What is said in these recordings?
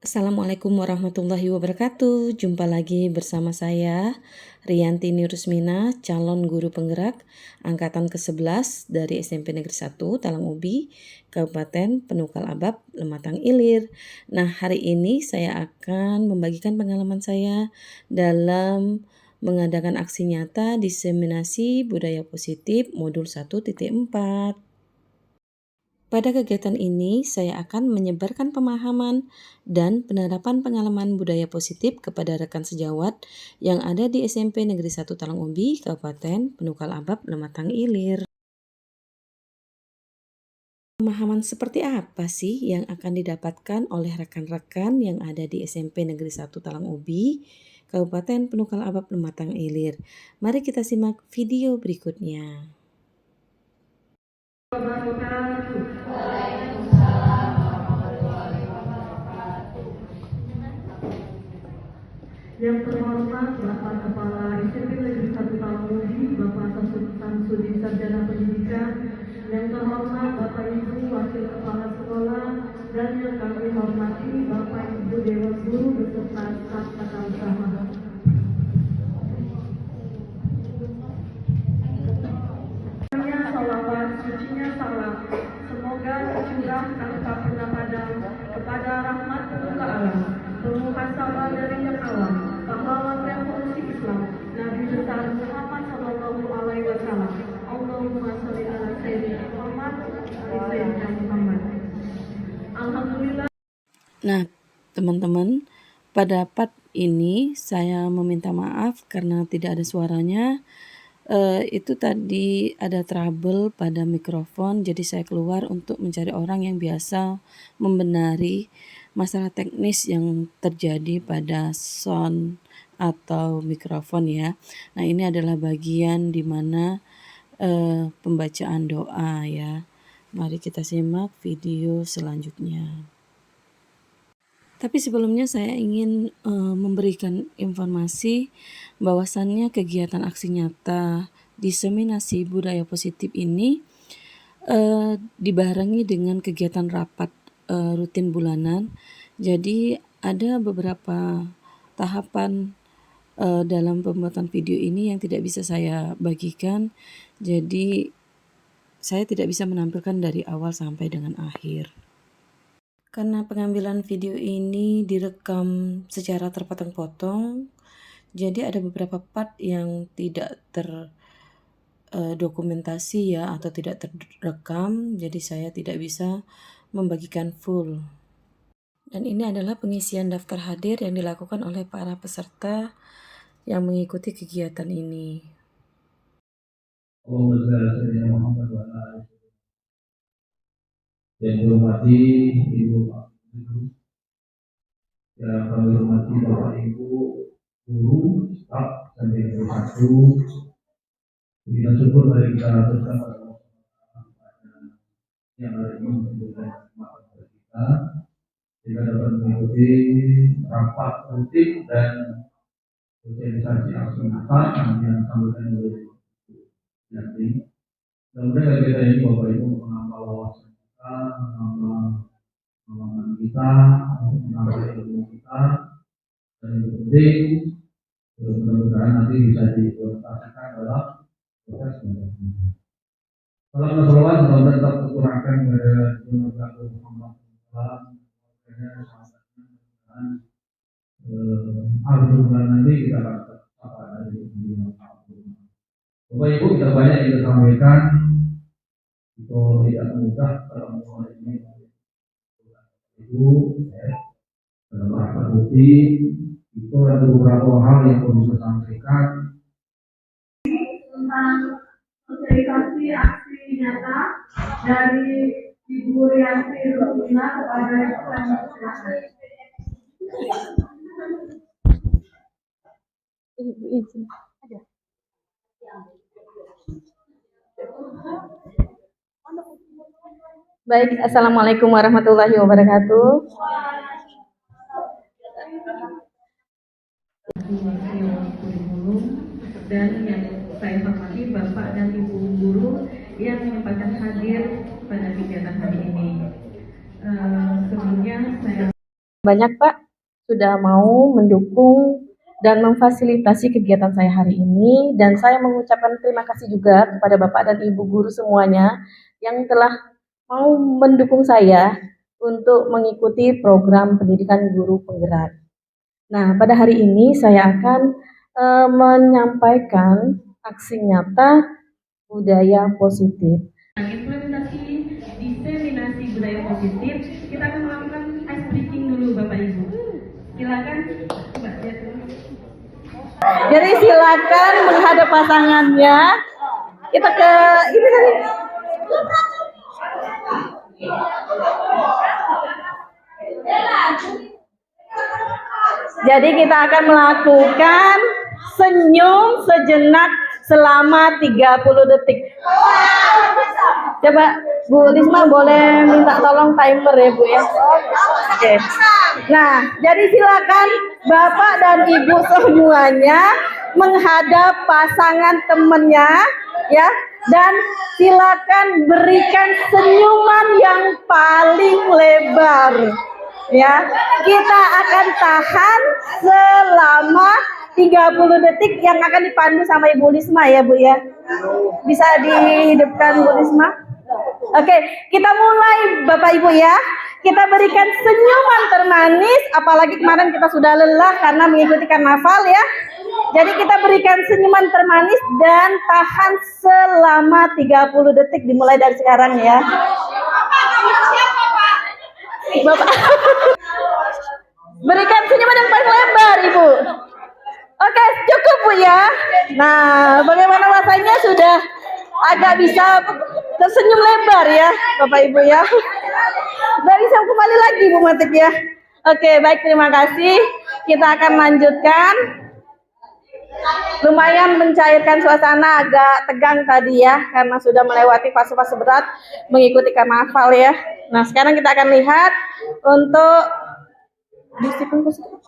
Assalamualaikum warahmatullahi wabarakatuh. Jumpa lagi bersama saya, Riyanti Nurusmina, calon guru penggerak angkatan ke-11 dari SMP Negeri 1 Talang Ubi, Kabupaten Penukal Abab, Lematang Ilir. Nah, hari ini saya akan membagikan pengalaman saya dalam mengadakan aksi nyata diseminasi budaya positif modul 1.4. Pada kegiatan ini, saya akan menyebarkan pemahaman dan penerapan pengalaman budaya positif kepada rekan sejawat yang ada di SMP Negeri 1 Talang Ubi, Kabupaten Penukal Abab, Lematang Ilir. Pemahaman seperti apa sih yang akan didapatkan oleh rekan-rekan yang ada di SMP Negeri 1 Talang Ubi, Kabupaten Penukal Abab, Lematang Ilir? Mari kita simak video berikutnya. Yang terhormat Bapak Kepala SMP Negeri 1 Talang Ubi, Bapak Samsudin Sarjana Pendidikan, yang terhormat Bapak Ibu Wakil Kepala Sekolah, dan yang kami hormati Bapak Ibu Dewan Guru beserta staf tata usaha. Salawat sucinya salam, semoga tercurah tanpa pernah padam kepada rahmat Tuhan Allah, pemuhasabah dari yang awam, pahlawan revolusi Islam, Nabi besar Muhammad Sallallahu Alaihi Wasallam. Allahumma sholli ala Sayyidina Muhammad wa Sayyidina Muhammad. Alhamdulillah. Nah, teman-teman, pada part ini saya meminta maaf karena tidak ada suaranya. Itu tadi ada trouble pada mikrofon, jadi saya keluar untuk mencari orang yang biasa membenari masalah teknis yang terjadi pada sound atau mikrofon ya. Nah, ini adalah bagian di mana pembacaan doa ya. Mari kita simak video selanjutnya. Tapi sebelumnya saya ingin memberikan informasi bahwasannya kegiatan aksi nyata diseminasi budaya positif ini dibarengi dengan kegiatan rapat rutin bulanan. Jadi ada beberapa tahapan dalam pembuatan video ini yang tidak bisa saya bagikan. Jadi saya tidak bisa menampilkan dari awal sampai dengan akhir. Karena pengambilan video ini direkam secara terpotong-potong, jadi ada beberapa part yang tidak terdokumentasi ya atau tidak terekam, jadi saya tidak bisa membagikan full. Dan ini adalah pengisian daftar hadir yang dilakukan oleh para peserta yang mengikuti kegiatan ini. Yang dihormati Ibu Pak Guru, yang kami hormati Bapak Ibu Guru, staf SMP Negeri 1. Kita syukur mari kita teruskan pada yang hari ini memberikan kesempatan kepada kita sehingga dapat mengikuti rapat rutin dan sosialisasi aksi nyata yang disampaikan oleh Yanti. Kemudian kita ini Bapak Ibu menambah wawasan kita, menambah pengalaman kita, menambah ilmu kita, dan yang penting mudah-mudahan nanti bisa diimplementasikan dalam proses pembelajaran. Salam dan salawat semoga tetap tercurahkan kepada Nabi Muhammad SAW, keluarganya, sahabatnya, dan akhir bulan nanti kita akan apa dari dunia. Bapak Ibu, kita banyak yang kita sampaikan, itu tidak mudah kalau ini Ibu dalam rapat rutin itu ada beberapa hal yang perlu saya sampaikan Tentang sosialisasi aksi nyata dari Ibu Riyanti Nurusmina kepada Ibu yang silakan. Baik, Assalamualaikum warahmatullahi wabarakatuh. Dan yang saya hormati Bapak dan Ibu Guru yang menyempatkan hadir pada kegiatan hari ini. Sebelumnya saya banyak Pak sudah mau mendukung dan memfasilitasi kegiatan saya hari ini, dan saya mengucapkan terima kasih juga kepada Bapak dan Ibu guru semuanya yang telah mau mendukung saya untuk mengikuti program pendidikan guru penggerak. Nah, pada hari ini saya akan menyampaikan aksi nyata budaya positif. Implementasi diseminasi budaya positif, kita akan melakukan ice breaking dulu Bapak Ibu. Silakan Mbak Jatuh. Jadi silakan menghadap pasangannya. Kita ke ini tadi. Jadi kita akan melakukan senyum sejenak selama 30 detik. Coba Bu Risma boleh minta tolong timer ya Bu ya. Oke. Nah, jadi silakan Bapak dan Ibu semuanya menghadap pasangan temannya ya, dan silakan berikan senyuman yang paling lebar. Ya, kita akan tahan selama 30 detik yang akan dipandu sama Ibu Risma ya Bu ya. Bisa dihidupkan Bu Risma? Oke, kita mulai Bapak Ibu ya. Kita berikan senyuman termanis, apalagi kemarin kita sudah lelah karena mengikuti karnaval ya. Jadi kita berikan senyuman termanis dan tahan selama 30 detik dimulai dari sekarang ya. Bapak. Berikan senyuman yang paling lebar Ibu. Oke, cukup Bu ya. Nah, bagaimana rasanya sudah agak bisa tersenyum lebar ya Bapak Ibu ya. Sudah bisa kembali lagi Bu Matik ya. Oke, baik, terima kasih. Kita akan lanjutkan. Lumayan mencairkan suasana, agak tegang tadi ya, karena sudah melewati fase-fase berat mengikuti karnaval ya. Nah, sekarang kita akan lihat untuk disiplin positif.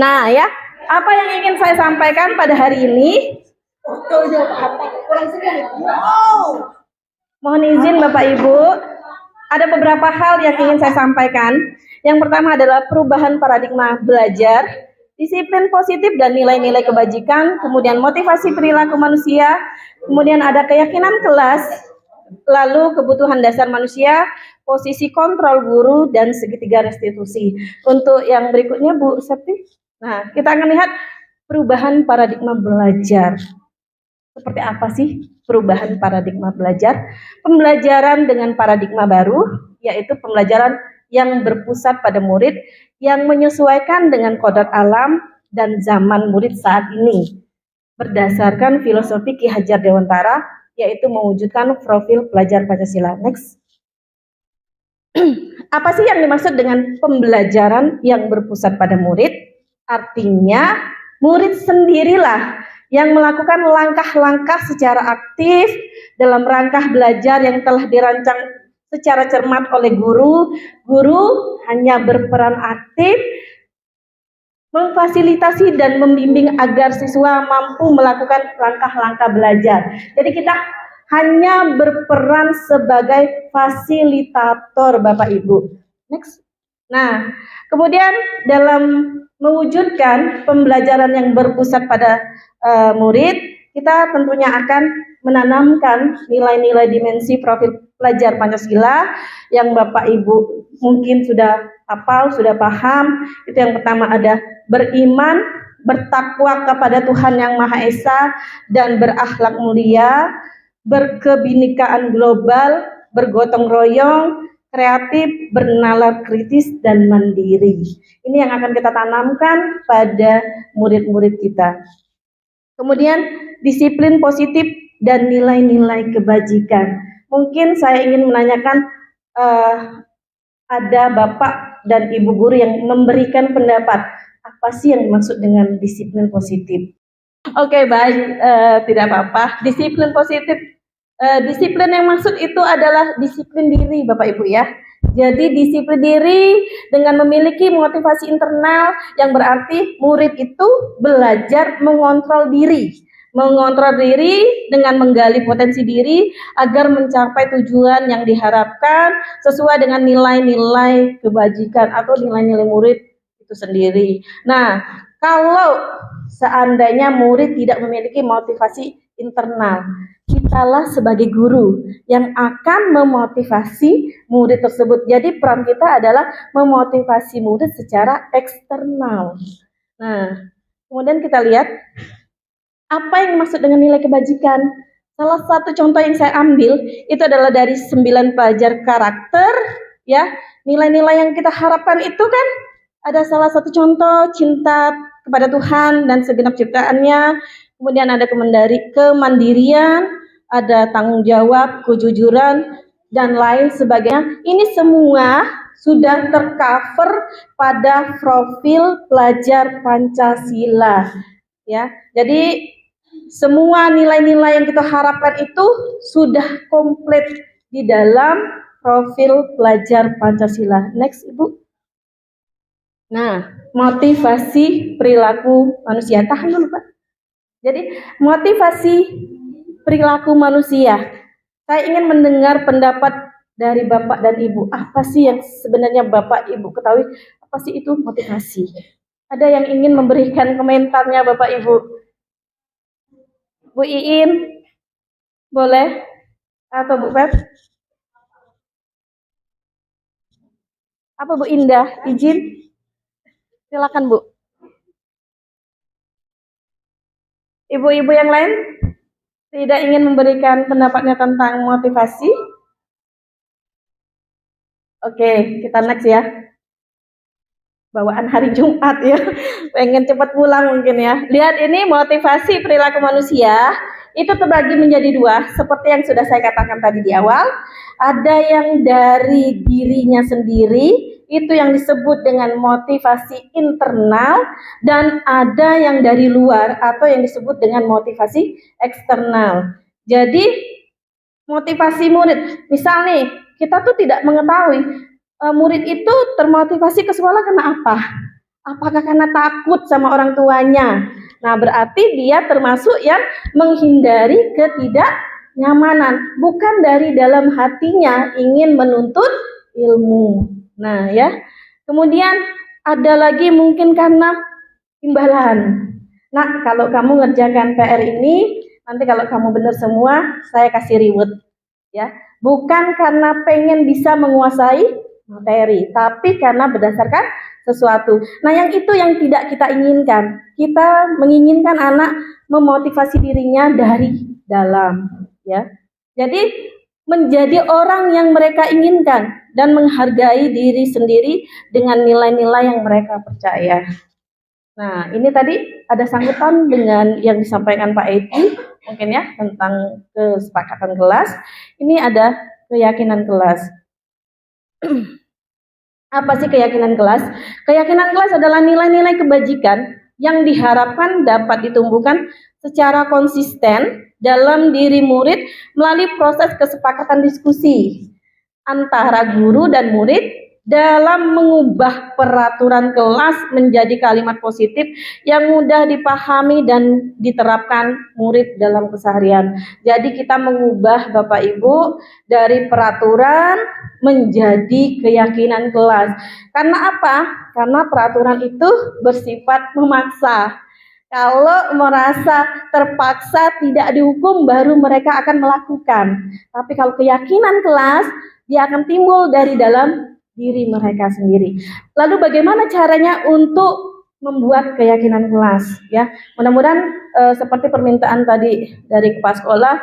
Nah ya, apa yang ingin saya sampaikan pada hari ini? Mohon izin Bapak Ibu, ada beberapa hal yang ingin saya sampaikan. Yang pertama adalah perubahan paradigma belajar, disiplin positif dan nilai-nilai kebajikan, kemudian motivasi perilaku manusia, kemudian ada keyakinan kelas, lalu kebutuhan dasar manusia, posisi kontrol guru, dan segitiga restitusi. Untuk yang berikutnya Bu Septi, nah kita akan lihat perubahan paradigma belajar. Seperti apa sih perubahan paradigma belajar? Pembelajaran dengan paradigma baru, yaitu pembelajaran yang berpusat pada murid, yang menyesuaikan dengan kodrat alam dan zaman murid saat ini, berdasarkan filosofi Ki Hajar Dewantara, yaitu mewujudkan profil pelajar Pancasila. Next. Apa sih yang dimaksud dengan pembelajaran yang berpusat pada murid? Artinya, murid sendirilah yang melakukan langkah-langkah secara aktif dalam rangka belajar yang telah dirancang secara cermat oleh guru. Guru hanya berperan aktif memfasilitasi dan membimbing agar siswa mampu melakukan langkah-langkah belajar. Jadi kita hanya berperan sebagai fasilitator Bapak Ibu. Next. Nah, kemudian dalam mewujudkan pembelajaran yang berpusat pada murid, kita tentunya akan menanamkan nilai-nilai dimensi profil pelajar Pancasila yang Bapak Ibu mungkin sudah hafal, sudah paham. Itu yang pertama ada beriman, bertakwa kepada Tuhan Yang Maha Esa, dan berakhlak mulia, berkebinekaan global, bergotong royong, kreatif, bernalar kritis, dan mandiri. Ini yang akan kita tanamkan pada murid-murid kita. Kemudian disiplin positif dan nilai-nilai kebajikan. Mungkin saya ingin menanyakan, ada Bapak dan Ibu guru yang memberikan pendapat, apa sih yang dimaksud dengan disiplin positif? Oke, baik, tidak apa-apa. Disiplin positif, disiplin yang maksud itu adalah disiplin diri Bapak Ibu ya. Jadi disiplin diri dengan memiliki motivasi internal, yang berarti murid itu belajar mengontrol diri, mengontrol diri dengan menggali potensi diri agar mencapai tujuan yang diharapkan sesuai dengan nilai-nilai kebajikan atau nilai-nilai murid itu sendiri. Nah, kalau seandainya murid tidak memiliki motivasi internal, kitalah sebagai guru yang akan memotivasi murid tersebut. Jadi peran kita adalah memotivasi murid secara eksternal. Nah, kemudian kita lihat apa yang dimaksud dengan nilai kebajikan. Salah satu contoh yang saya ambil itu adalah dari 9 pelajar karakter, ya. Nilai-nilai yang kita harapkan itu kan ada salah satu contoh cinta kepada Tuhan dan segenap ciptaannya. Kemudian ada kemandirian, ada tanggung jawab, kejujuran, dan lain sebagainya. Ini semua sudah tercover pada profil pelajar Pancasila. Ya, jadi semua nilai-nilai yang kita harapkan itu sudah komplit di dalam profil pelajar Pancasila. Next, Ibu. Nah, motivasi perilaku manusia. Tahan dulu, Pak. Jadi, motivasi perilaku manusia. Saya ingin mendengar pendapat dari Bapak dan Ibu. Apa sih yang sebenarnya Bapak Ibu ketahui? Apa sih itu motivasi? Ada yang ingin memberikan komentarnya, Bapak Ibu? Bu Iin, boleh? Atau Bu Feb? Apa Bu Indah? Izin? Silakan Bu. Ibu-ibu yang lain tidak ingin memberikan pendapatnya tentang motivasi? Oke, kita next ya. Bawaan hari Jumat ya, pengen cepat pulang mungkin ya. Lihat ini motivasi perilaku manusia itu terbagi menjadi dua, seperti yang sudah saya katakan tadi di awal. Ada yang dari dirinya sendiri, itu yang disebut dengan motivasi internal, dan ada yang dari luar atau yang disebut dengan motivasi eksternal. Jadi motivasi murid, misal nih, kita tuh tidak mengetahui murid itu termotivasi ke sekolah karena apa? Apakah karena takut sama orang tuanya? Nah, berarti dia termasuk yang menghindari ketidaknyamanan, bukan dari dalam hatinya ingin menuntut ilmu. Nah, ya. Kemudian ada lagi mungkin karena imbalan. Nah, kalau kamu ngerjakan PR ini, nanti kalau kamu benar semua, saya kasih reward. Ya, bukan karena pengen bisa menguasai materi, tapi karena berdasarkan sesuatu. Nah, yang itu yang tidak kita inginkan. Kita menginginkan anak memotivasi dirinya dari dalam, ya. Jadi menjadi orang yang mereka inginkan dan menghargai diri sendiri dengan nilai-nilai yang mereka percaya. Nah, ini tadi ada sangkutan dengan yang disampaikan Pak Edi, mungkin ya, tentang kesepakatan kelas. Ini ada keyakinan kelas. Apa sih keyakinan kelas? Keyakinan kelas adalah nilai-nilai kebajikan yang diharapkan dapat ditumbuhkan secara konsisten dalam diri murid melalui proses kesepakatan diskusi antara guru dan murid dalam mengubah peraturan kelas menjadi kalimat positif yang mudah dipahami dan diterapkan murid dalam keseharian. Jadi kita mengubah Bapak Ibu dari peraturan menjadi keyakinan kelas. Karena apa? Karena peraturan itu bersifat memaksa. Kalau merasa terpaksa tidak dihukum, baru mereka akan melakukan. Tapi kalau keyakinan kelas, dia akan timbul dari dalam diri mereka sendiri. Lalu bagaimana caranya untuk membuat keyakinan kelas? Ya, mudah-mudahan seperti permintaan tadi dari kepala sekolah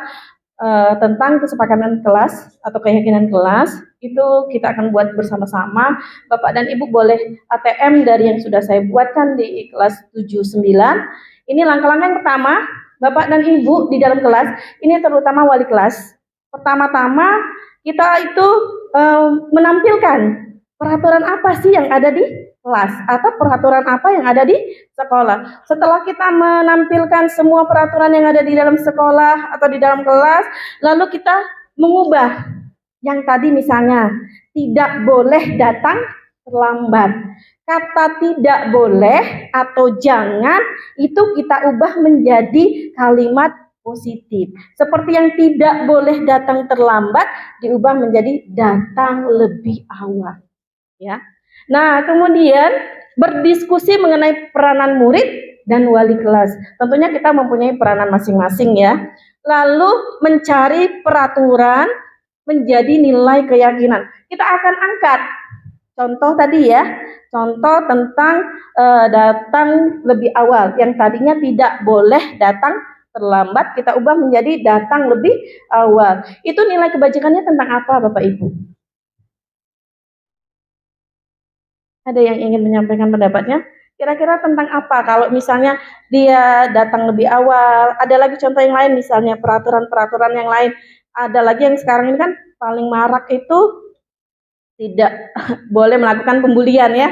tentang kesepakatan kelas atau keyakinan kelas, itu kita akan buat bersama-sama. Bapak dan Ibu boleh ATM dari yang sudah saya buatkan di kelas 7-9. Ini langkah-langkah yang pertama, Bapak dan Ibu di dalam kelas, ini terutama wali kelas. Pertama-tama kita itu menampilkan peraturan apa sih yang ada di kelas atau peraturan apa yang ada di sekolah. Setelah kita menampilkan semua peraturan yang ada di dalam sekolah atau di dalam kelas, lalu kita mengubah yang tadi misalnya tidak boleh datang terlambat. Kata tidak boleh atau jangan itu kita ubah menjadi kalimat positif. Seperti yang tidak boleh datang terlambat diubah menjadi datang lebih awal, ya. Nah, kemudian berdiskusi mengenai peranan murid dan wali kelas. Tentunya kita mempunyai peranan masing-masing ya. Lalu mencari peraturan menjadi nilai keyakinan. Kita akan angkat contoh tadi ya, contoh tentang datang lebih awal. Yang tadinya tidak boleh datang terlambat, kita ubah menjadi datang lebih awal. Itu nilai kebajikannya tentang apa Bapak Ibu? Ada yang ingin menyampaikan pendapatnya? Kira-kira tentang apa? Kalau misalnya dia datang lebih awal, ada lagi contoh yang lain misalnya peraturan-peraturan yang lain. Ada lagi yang sekarang ini kan paling marak itu tidak boleh melakukan pembulian ya.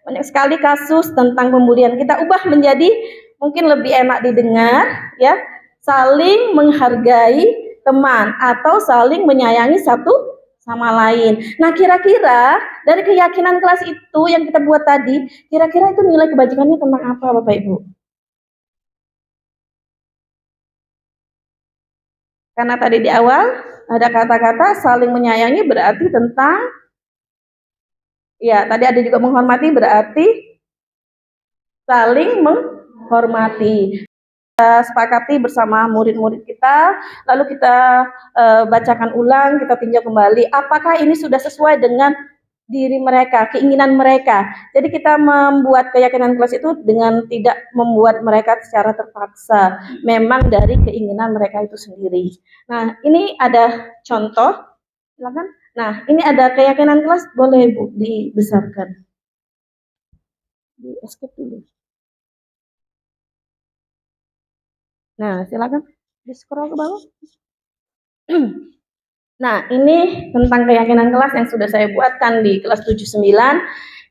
Banyak sekali kasus tentang pembulian. Kita ubah menjadi mungkin lebih enak didengar ya, saling menghargai teman atau saling menyayangi satu sama lain. Nah, kira-kira dari keyakinan kelas itu yang kita buat tadi, kira-kira itu nilai kebajikannya tentang apa, Bapak Ibu? Karena tadi di awal ada kata-kata saling menyayangi berarti tentang, ya tadi ada juga menghormati berarti saling menghormati. Sepakati bersama murid-murid kita, lalu kita bacakan ulang, kita tinjau kembali apakah ini sudah sesuai dengan diri mereka, keinginan mereka. Jadi kita membuat keyakinan kelas itu dengan tidak membuat mereka secara terpaksa, memang dari keinginan mereka itu sendiri. Nah, ini ada contoh, silakan. Nah, ini ada keyakinan kelas, boleh Bu dibesarkan. Di escape dulu. Nah, silakan di scroll ke bawah. Nah, ini tentang keyakinan kelas yang sudah saya buatkan di kelas 79.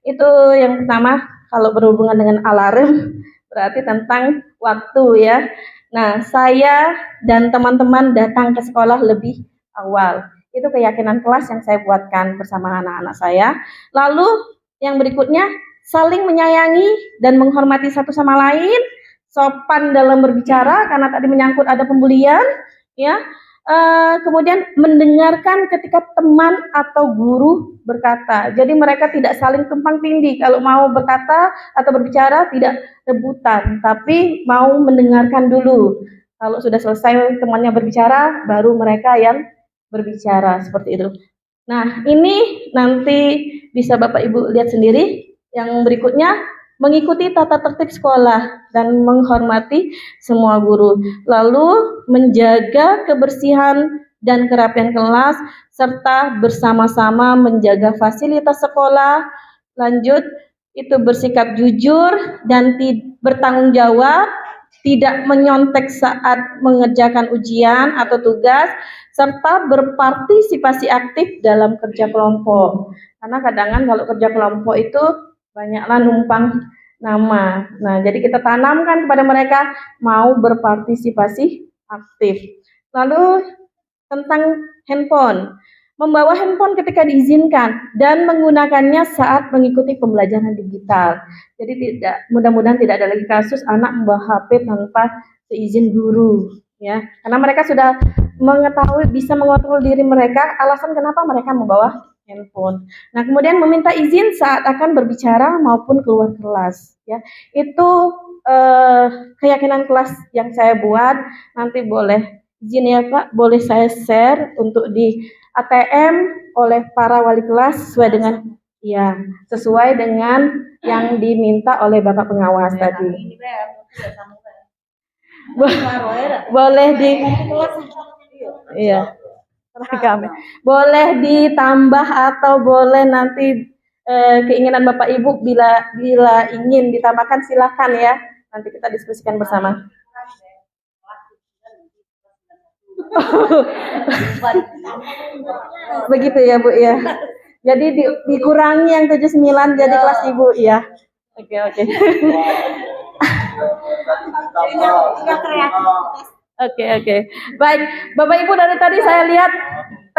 Itu yang pertama, kalau berhubungan dengan alarm, berarti tentang waktu ya. Nah, saya dan teman-teman datang ke sekolah lebih awal. Itu keyakinan kelas yang saya buatkan bersama anak-anak saya. Lalu, yang berikutnya, saling menyayangi dan menghormati satu sama lain, sopan dalam berbicara karena tadi menyangkut ada pembulian ya. Kemudian mendengarkan ketika teman atau guru berkata. Jadi mereka tidak saling tumpang tindih. Kalau mau berkata atau berbicara tidak rebutan, tapi mau mendengarkan dulu. Kalau sudah selesai temannya berbicara, baru mereka yang berbicara seperti itu. Nah, ini nanti bisa Bapak Ibu lihat sendiri. Yang berikutnya, mengikuti tata tertib sekolah dan menghormati semua guru. Lalu menjaga kebersihan dan kerapian kelas serta bersama-sama menjaga fasilitas sekolah. Lanjut, itu bersikap jujur dan bertanggung jawab, tidak menyontek saat mengerjakan ujian atau tugas, serta berpartisipasi aktif dalam kerja kelompok. Karena kadang-kadang kalau kerja kelompok itu banyaklah numpang nama. Nah, jadi kita tanamkan kepada mereka mau berpartisipasi aktif. Lalu tentang handphone. Membawa handphone ketika diizinkan dan menggunakannya saat mengikuti pembelajaran digital. Jadi tidak, mudah-mudahan tidak ada lagi kasus anak membawa HP tanpa seizin guru, ya. Karena mereka sudah mengetahui, bisa mengontrol diri mereka, alasan kenapa mereka membawa handphone. Nah, kemudian meminta izin saat akan berbicara maupun keluar kelas, ya. Itu keyakinan kelas yang saya buat. Nanti boleh izin ya Pak, boleh saya share untuk di ATM oleh para wali kelas sesuai dengan yang diminta oleh Bapak pengawas tadi. Boleh di boleh ditambah atau boleh nanti keinginan Bapak Ibu bila ingin ditambahkan silakan ya. Nanti kita diskusikan bersama. Begitu ya Bu ya. Jadi dikurangi yang 79 jadi kelas Ibu ya. Oke. Oke. Baik, Bapak Ibu dari tadi saya lihat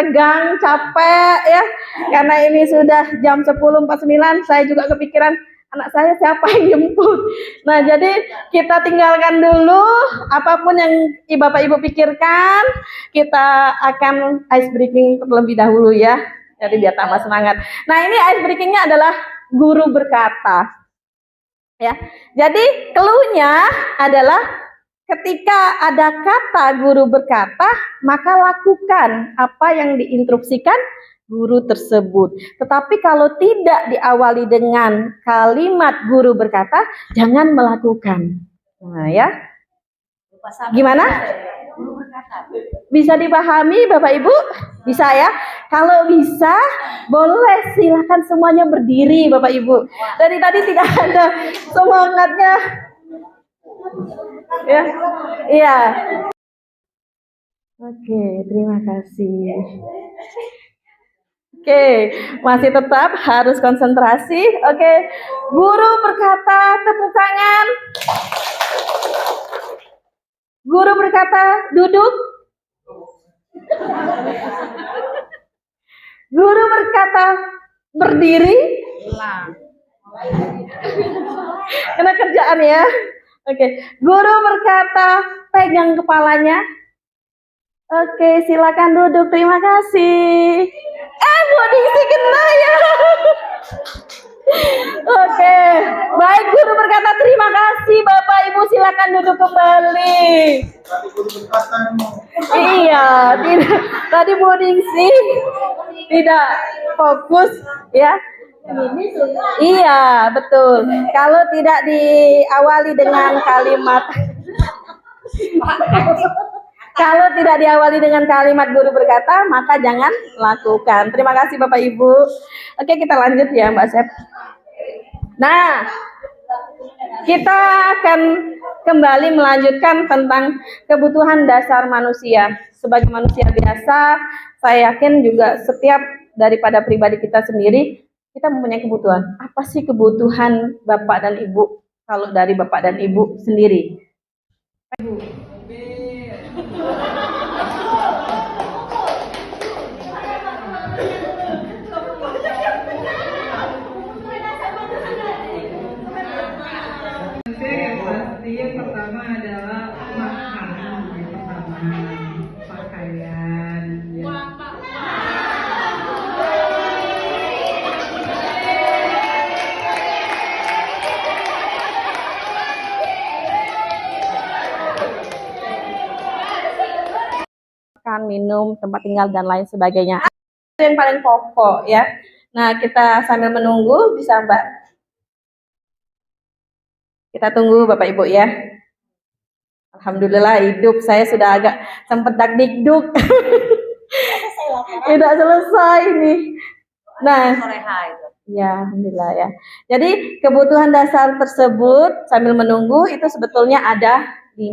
tegang, capek ya. Karena ini sudah jam 10.49, saya juga kepikiran anak saya siapa yang jemput. Nah, jadi kita tinggalkan dulu apapun yang Bapak Ibu pikirkan, kita akan ice breaking terlebih dahulu ya. Jadi biar tambah semangat. Nah, ini ice breakingnya adalah guru berkata. Ya. Jadi clue-nya adalah ketika ada kata guru berkata, maka lakukan apa yang diinstruksikan guru tersebut. Tetapi kalau tidak diawali dengan kalimat guru berkata, jangan melakukan. Nah, ya. Gimana? Bisa dipahami Bapak Ibu? Bisa ya? Kalau bisa, boleh silakan semuanya berdiri Bapak Ibu. Dari tadi tidak ada semangatnya. Ya. Iya. Oke, terima kasih. Oke, masih tetap harus konsentrasi. Oke, guru berkata, tepuk tangan. Guru berkata, duduk. Guru berkata, berdiri. Kena kerjaan ya. Oke, guru berkata, pegang kepalanya. Oke, silakan duduk. Terima kasih. Diksi kena ya. Oke, baik, guru berkata terima kasih Bapak Ibu, silakan duduk kembali. Iya, tidak. Tadi Bu Diksi tidak fokus ya. Iya, betul. Kalau tidak diawali dengan kalimat Kalau tidak diawali dengan kalimat guru berkata, maka jangan lakukan. Terima kasih Bapak Ibu. Oke, kita lanjut ya Mbak Sep. Nah, kita akan kembali melanjutkan tentang kebutuhan dasar manusia. Sebagai manusia biasa, saya yakin juga setiap daripada pribadi kita sendiri, kita mempunyai kebutuhan. Apa sih kebutuhan Bapak dan Ibu? Kalau dari Bapak dan Ibu sendiri. Yang pertama adalah makanan, yang pertama pakaian. Ya. Makan, minum, tempat tinggal dan lain sebagainya. Itu yang paling pokok ya. Nah, kita sambil menunggu bisa Mbak. Kita tunggu Bapak Ibu ya. Alhamdulillah hidup saya sudah agak sempat dakdikduk. Tidak selesai nih. Nah, ya alhamdulillah ya. Jadi kebutuhan dasar tersebut sambil menunggu itu sebetulnya ada 5.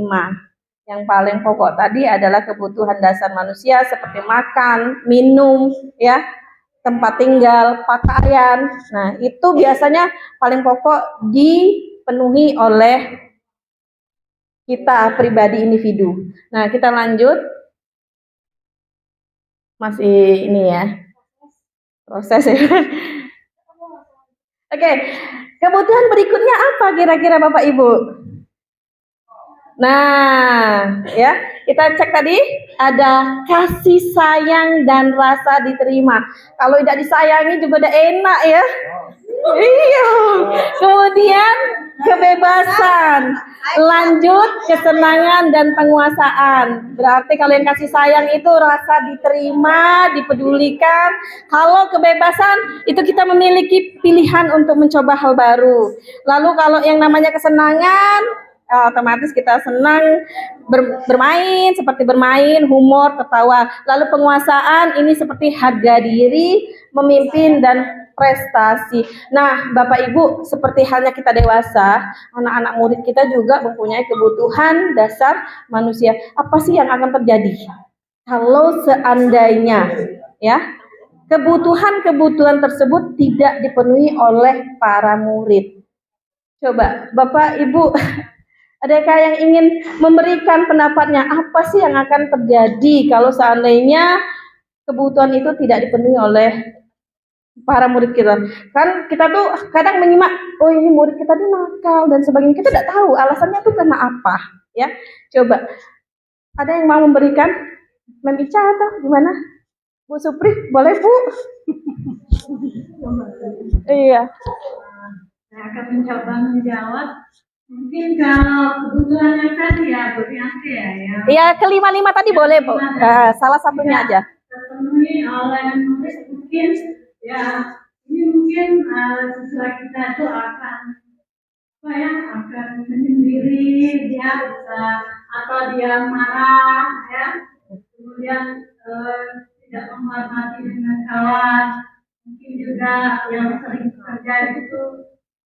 Yang paling pokok tadi adalah kebutuhan dasar manusia seperti makan, minum, ya, tempat tinggal, pakaian. Nah, itu biasanya paling pokok dipenuhi oleh kita pribadi individu. Nah, kita lanjut. Masih ini ya. Proses ya. Oke. Kebutuhan berikutnya apa kira-kira Bapak Ibu? Nah, ya, kita cek tadi ada kasih sayang dan rasa diterima. Kalau tidak disayangi juga udah enak ya. Iya. Kemudian kebebasan, lanjut kesenangan dan penguasaan. Berarti kalau yang kasih sayang itu rasa diterima, dipedulikan. Kalau kebebasan itu kita memiliki pilihan untuk mencoba hal baru. Lalu kalau yang namanya kesenangan, otomatis kita senang bermain, seperti bermain, humor, tertawa. Lalu penguasaan ini seperti harga diri, memimpin dan prestasi. Nah, Bapak Ibu, seperti halnya kita dewasa, anak-anak murid kita juga mempunyai kebutuhan dasar manusia. Apa sih yang akan terjadi kalau seandainya ya kebutuhan-kebutuhan tersebut tidak dipenuhi oleh para murid? Coba Bapak Ibu, adakah yang ingin memberikan pendapatnya? Apa sih yang akan terjadi kalau seandainya kebutuhan itu tidak dipenuhi oleh para murid kita. Kan kita tuh kadang menyimak, oh ini murid kita tuh nakal dan sebagainya. Kita tidak tahu alasannya tuh karena apa, ya. Coba, ada yang mau memberikan? Mem Ica atau gimana? Bu Supri, boleh Bu? Iya. Saya akan mencoba menjawab. Mungkin kalau kebutuhannya tadi ya, Bu Yanti ya. Iya, kelima-lima tadi boleh Bu. Salah satunya aja. Terpenuhi oleh murid mungkin ya, ini mungkin sesuai kita itu akan apa ya, akan menyendiri, dia bisa atau dia marah ya, kemudian tidak menghormati dengan kawan, mungkin juga yang sering terjadi itu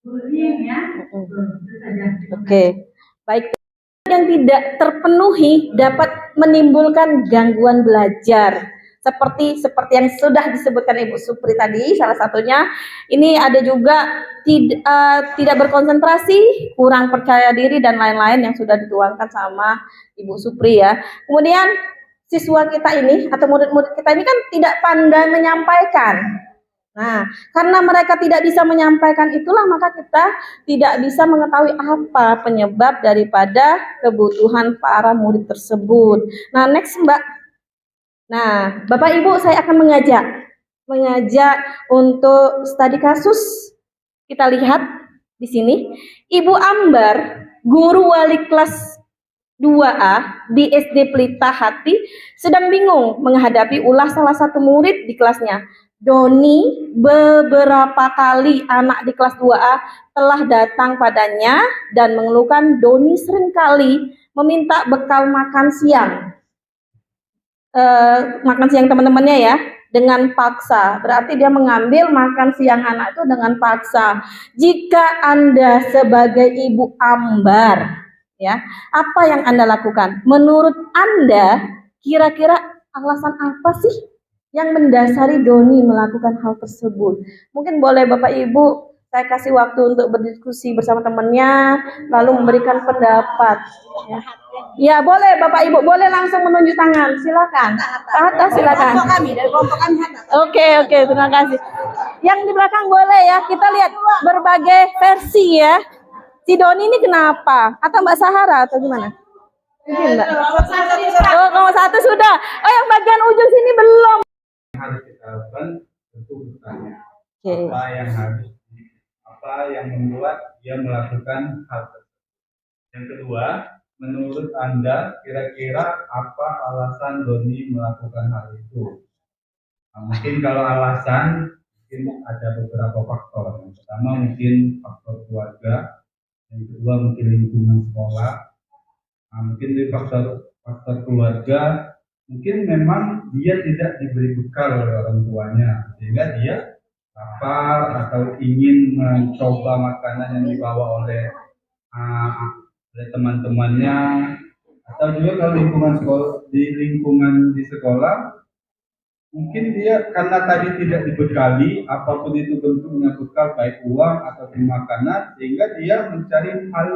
bullying ya. Itu saja. Oke, baik. Yang tidak terpenuhi dapat menimbulkan gangguan belajar. Seperti yang sudah disebutkan Ibu Supri tadi, salah satunya ini ada juga tidak berkonsentrasi, kurang percaya diri dan lain-lain yang sudah dituangkan sama Ibu Supri ya. Kemudian siswa kita ini atau murid-murid kita ini kan tidak pandai menyampaikan. Nah, karena mereka tidak bisa menyampaikan itulah maka kita tidak bisa mengetahui apa penyebab daripada kebutuhan para murid tersebut. Nah, next Mbak. Nah, Bapak Ibu saya akan mengajak untuk studi kasus. Kita lihat di sini, Ibu Ambar, guru wali kelas 2A di SD Pelita Hati, sedang bingung menghadapi ulah salah satu murid di kelasnya. Doni, beberapa kali anak di kelas 2A telah datang padanya dan mengeluhkan Doni seringkali meminta bekal makan siang. Makan siang teman-temannya ya, dengan paksa. Berarti dia mengambil makan siang anak itu dengan paksa. Jika Anda sebagai Ibu Ambar, ya, apa yang Anda lakukan? Menurut Anda, kira-kira alasan apa sih yang mendasari Doni melakukan hal tersebut? Mungkin boleh Bapak Ibu, saya kasih waktu untuk berdiskusi bersama temannya, lalu memberikan pendapat. Ya boleh Bapak Ibu, boleh langsung menunjuk tangan, silakan. Pak Hatta silakan. Oke, terima kasih. Yang di belakang boleh ya, kita lihat berbagai versi ya. Si Doni ini kenapa? Atau Mbak Sahara atau gimana? Mungkin Mbak. Oh, nomor 1 sudah. Oh, yang bagian ujung sini belum. Harus kita lakukan tentu bertanya Oke. apa yang membuat dia melakukan hal tersebut. Yang kedua, menurut Anda kira-kira apa alasan Doni melakukan hal itu? Nah, mungkin kalau alasan mungkin ada beberapa faktor. Yang pertama mungkin faktor keluarga, yang kedua mungkin lingkungan sekolah. Nah, mungkin dari faktor keluarga, mungkin memang dia tidak diberi bekal oleh orang tuanya sehingga dia lapar atau ingin mencoba makanan yang dibawa oleh teman-temannya, atau juga kalau lingkungan di sekolah mungkin dia karena tadi tidak dibekali apapun itu bentuknya bekal baik uang ataupun makanan, sehingga dia mencari hal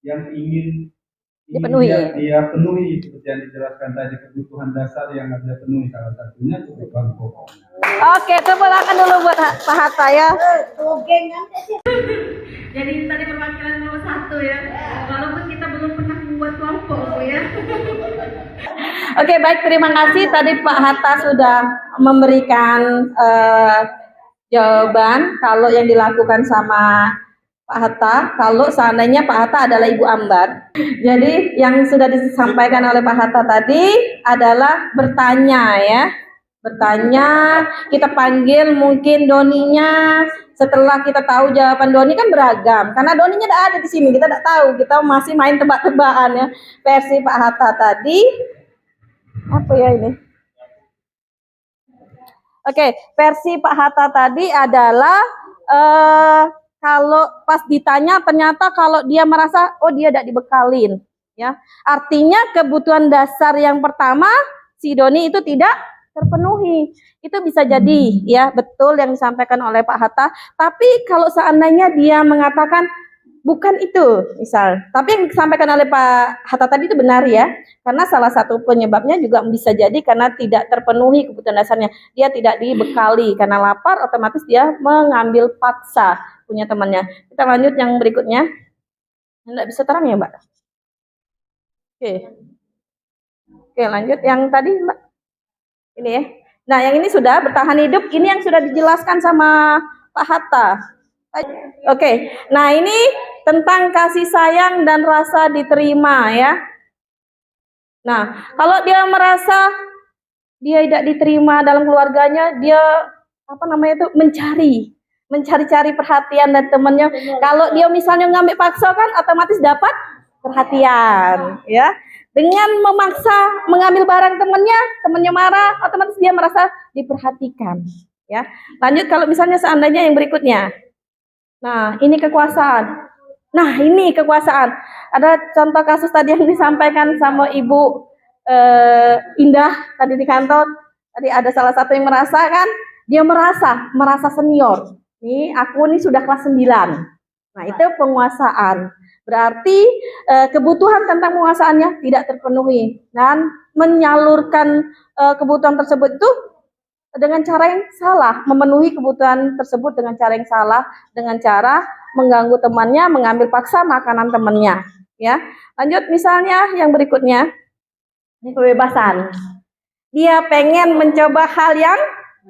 yang ingin dia penuhi seperti yang dijelaskan tadi, kebutuhan dasar yang harus dia penuhi, salah satunya kebutuhan pokok. Oke, tepulakan dulu buat Pak Hatta ya. Jadi tadi perwakilan nomor 1 ya, walaupun kita belum pernah membuat kelompok ya. Oke, baik, terima kasih. Tadi Pak Hatta sudah memberikan jawaban kalau yang dilakukan sama Pak Hatta, kalau seandainya Pak Hatta adalah Ibu Ambar. Jadi yang sudah disampaikan oleh Pak Hatta tadi adalah bertanya ya. Bertanya, kita panggil mungkin Doninya. Setelah kita tahu jawaban Doni kan beragam, karena Doninya tidak ada di sini, kita tidak tahu, kita masih main tebak-tebakan ya. Versi Pak Hatta tadi, apa ya ini? Oke, versi Pak Hatta tadi adalah kalau pas ditanya ternyata kalau dia merasa oh dia tidak dibekalin, ya. Artinya kebutuhan dasar yang pertama si Doni itu tidak terpenuhi. Itu bisa jadi ya, betul yang disampaikan oleh Pak Hatta. Tapi kalau seandainya dia mengatakan bukan itu, misal. Tapi yang disampaikan oleh Pak Hatta tadi itu benar ya, karena salah satu penyebabnya juga bisa jadi karena tidak terpenuhi kebutuhan dasarnya. Dia tidak dibekali, karena lapar otomatis dia mengambil paksa punya temannya. Kita lanjut yang berikutnya. Tidak bisa terang ya, Mbak? Oke. Oke, lanjut yang tadi, Mbak. Ini ya. Nah, yang ini sudah bertahan hidup, ini yang sudah dijelaskan sama Pak Hatta. Oke, nah ini tentang kasih sayang dan rasa diterima ya. Nah, kalau dia merasa dia tidak diterima dalam keluarganya, dia mencari-cari perhatian dari temannya. Kalau dia misalnya ngambil paksa kan otomatis dapat perhatian ya. Dengan memaksa mengambil barang temannya marah, otomatis dia merasa diperhatikan ya. Lanjut kalau misalnya seandainya yang berikutnya. Nah, ini kekuasaan. Ada contoh kasus tadi yang disampaikan sama Ibu Indah tadi di kantor. Tadi ada salah satu yang dia merasa senior. Nih, aku nih sudah kelas 9. Nah, itu penguasaan. Berarti kebutuhan tentang penguasaannya tidak terpenuhi dan menyalurkan kebutuhan tersebut itu dengan cara yang salah, memenuhi kebutuhan tersebut dengan cara yang salah, dengan cara mengganggu temannya, mengambil paksa makanan temannya, ya. Lanjut misalnya yang berikutnya, ini kebebasan. Dia pengen mencoba hal yang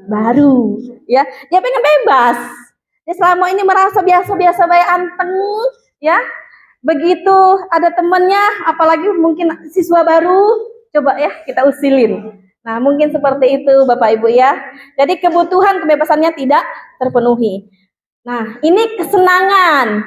baru, ya. Dia pengen bebas. Dia selama ini merasa biasa-biasa baik anteng, ya. Begitu ada temannya, apalagi mungkin siswa baru, coba ya kita usilin. Nah, mungkin seperti itu Bapak Ibu ya. Jadi kebutuhan kebebasannya tidak terpenuhi. Nah, ini kesenangan.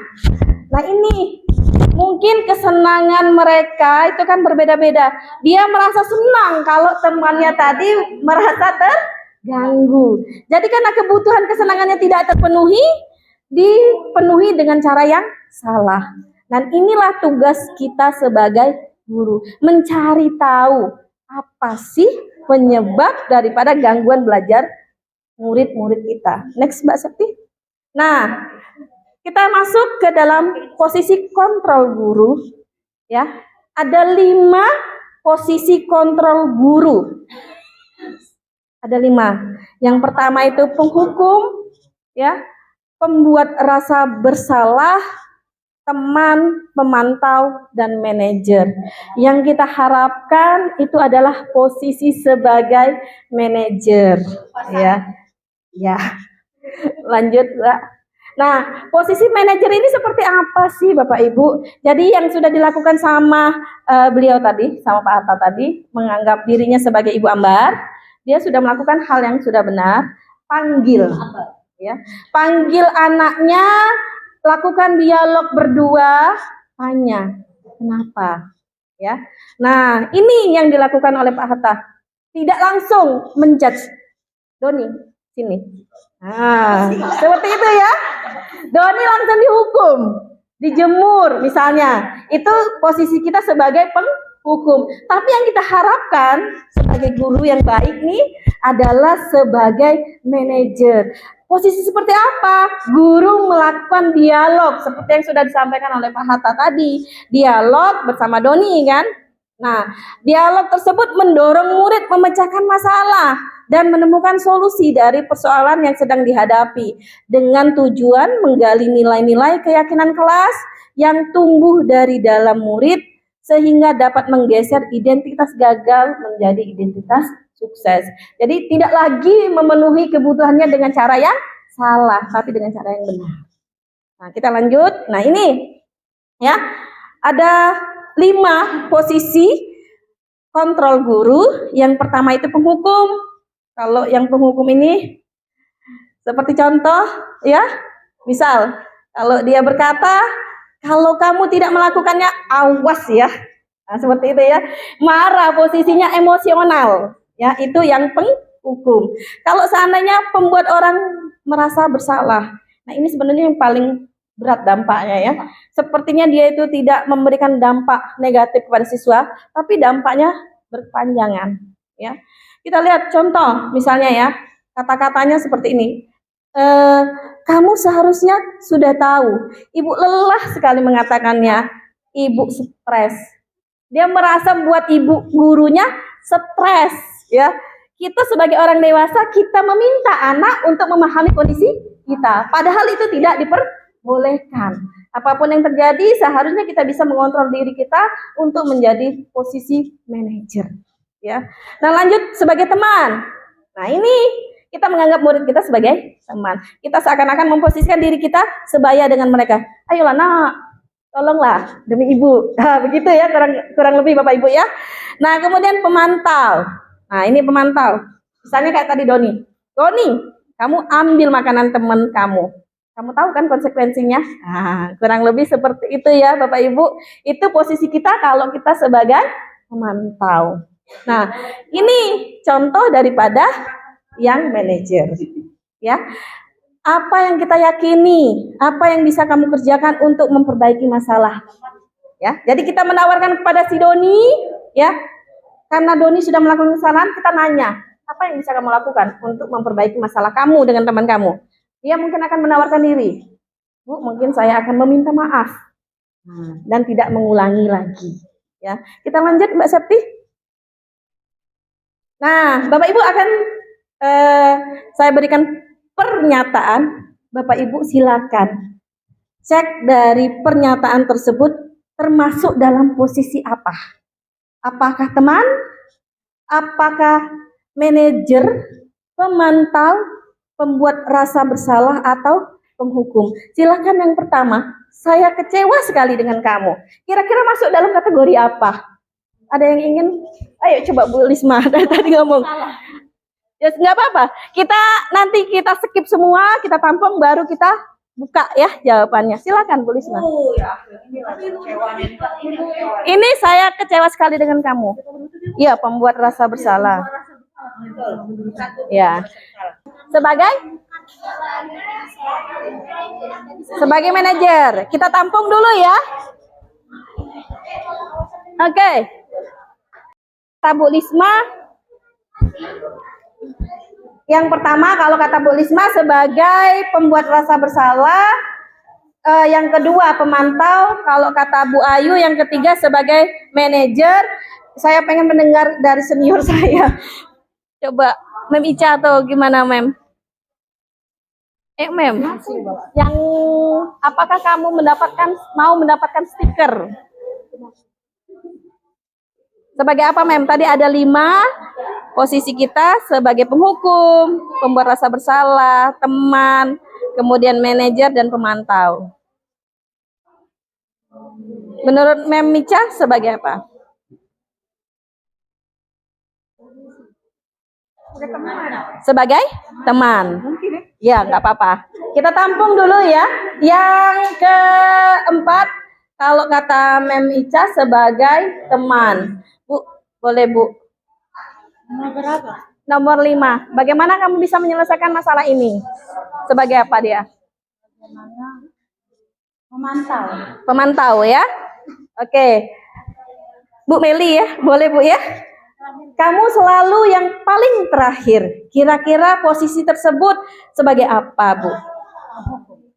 Nah, ini mungkin kesenangan mereka itu kan berbeda-beda. Dia merasa senang kalau temannya tadi merasa terganggu. Jadi karena kebutuhan kesenangannya tidak terpenuhi, dipenuhi dengan cara yang salah. Dan inilah tugas kita sebagai guru, mencari tahu apa sih penyebab daripada gangguan belajar murid-murid kita. Next Mbak Septi. Nah, kita masuk ke dalam posisi kontrol guru. Ya, ada 5 posisi kontrol guru. Ada 5. Yang pertama itu penghukum, ya, pembuat rasa bersalah, teman, pemantau, dan manajer. Yang kita harapkan itu adalah posisi sebagai manajer, ya. Ya. Lanjut, Mbak. Nah, posisi manajer ini seperti apa sih, Bapak Ibu? Jadi yang sudah dilakukan sama beliau tadi, sama Pak Hatta tadi, menganggap dirinya sebagai Ibu Ambar, dia sudah melakukan hal yang sudah benar, panggil, ya. Panggil anaknya, lakukan dialog berdua, tanya kenapa, ya. Nah, ini yang dilakukan oleh Pak Hatta. Tidak langsung menjudge. Doni, sini. Nah, seperti itu ya. Doni langsung dihukum, dijemur misalnya. Itu posisi kita sebagai penghukum. Tapi yang kita harapkan sebagai guru yang baik nih adalah sebagai manajer. Posisi seperti apa? Guru melakukan dialog seperti yang sudah disampaikan oleh Pak Hatta tadi. Dialog bersama Doni kan? Nah, dialog tersebut mendorong murid memecahkan masalah dan menemukan solusi dari persoalan yang sedang dihadapi dengan tujuan menggali nilai-nilai keyakinan kelas yang tumbuh dari dalam murid sehingga dapat menggeser identitas gagal menjadi identitas sukses. Jadi tidak lagi memenuhi kebutuhannya dengan cara yang salah, tapi dengan cara yang benar. Nah, kita lanjut. Nah, ini ya, ada 5 posisi kontrol guru. Yang pertama itu penghukum. Kalau yang penghukum ini seperti contoh ya, misal kalau dia berkata, kalau kamu tidak melakukannya, awas ya. Nah, seperti itu ya. Marah, posisinya emosional. Ya, itu yang penghukum. Kalau seandainya pembuat orang merasa bersalah, nah ini sebenarnya yang paling berat dampaknya ya. Sepertinya dia itu tidak memberikan dampak negatif kepada siswa, tapi dampaknya berkepanjangan. Ya, kita lihat contoh, misalnya ya, kata-katanya seperti ini. Kamu seharusnya sudah tahu. Ibu lelah sekali mengatakannya. Ibu stres. Dia merasa buat ibu gurunya stres, ya. Kita sebagai orang dewasa, kita meminta anak untuk memahami kondisi kita. Padahal itu tidak diperbolehkan. Apapun yang terjadi, seharusnya kita bisa mengontrol diri kita untuk menjadi posisi manajer, ya. Nah, lanjut sebagai teman. Nah, ini kita menganggap murid kita sebagai teman. Kita seakan-akan memposisikan diri kita sebaya dengan mereka. Ayolah nak, tolonglah demi ibu. Nah, begitu ya, kurang lebih Bapak Ibu ya. Nah, kemudian pemantau. Nah, ini pemantau. Misalnya kayak tadi Doni. Doni, kamu ambil makanan teman kamu. Kamu tahu kan konsekuensinya? Nah, kurang lebih seperti itu ya Bapak Ibu. Itu posisi kita kalau kita sebagai pemantau. Nah, ini contoh daripada yang manajer. Ya. Apa yang kita yakini, apa yang bisa kamu kerjakan untuk memperbaiki masalah. Ya. Jadi kita menawarkan kepada si Doni, ya. Karena Doni sudah melakukan kesalahan, kita nanya, apa yang bisa kamu lakukan untuk memperbaiki masalah kamu dengan teman kamu? Dia mungkin akan menawarkan diri. Bu, mungkin saya akan meminta maaf dan tidak mengulangi lagi. Ya, kita lanjut Mbak Septi. Nah, Bapak Ibu akan saya berikan pernyataan. Bapak Ibu silakan cek dari pernyataan tersebut termasuk dalam posisi apa. Apakah teman? Apakah manajer, pemantau, pembuat rasa bersalah, atau penghukum? Silakan yang pertama. Saya kecewa sekali dengan kamu. Kira-kira masuk dalam kategori apa? Ada yang ingin? Ayo coba Bu Lisma dari tadi ngomong. Ya nggak apa-apa. Nanti kita skip semua, kita tampung, baru kita buka ya jawabannya. Silakan Bu Lisma. Ini saya kecewa sekali dengan kamu. Iya, pembuat rasa bersalah. Ya. Sebagai manajer, kita tampung dulu ya. Oke. Bu Lisma, yang pertama kalau kata Bu Lisma sebagai pembuat rasa bersalah, yang kedua pemantau, kalau kata Bu Ayu yang ketiga sebagai manajer. Saya pengen mendengar dari senior saya. Coba Mem Ica atau gimana Mem? Mem, yang apakah kamu mau mendapatkan stiker? Sebagai apa Mem? Tadi ada 5 posisi kita sebagai penghukum, pembuat rasa bersalah, teman, kemudian manajer dan pemantau. Menurut Mem Mica sebagai apa? Sebagai teman. Ya, nggak apa-apa. Kita tampung dulu ya. Yang keempat, kalau kata Mem Ica sebagai teman. Bu, boleh Bu. Nomor 5. Bagaimana kamu bisa menyelesaikan masalah ini? Sebagai apa dia? Pemantau ya. Oke. Bu Meli ya, boleh Bu ya? Kamu selalu yang paling terakhir. Kira-kira posisi tersebut sebagai apa, Bu?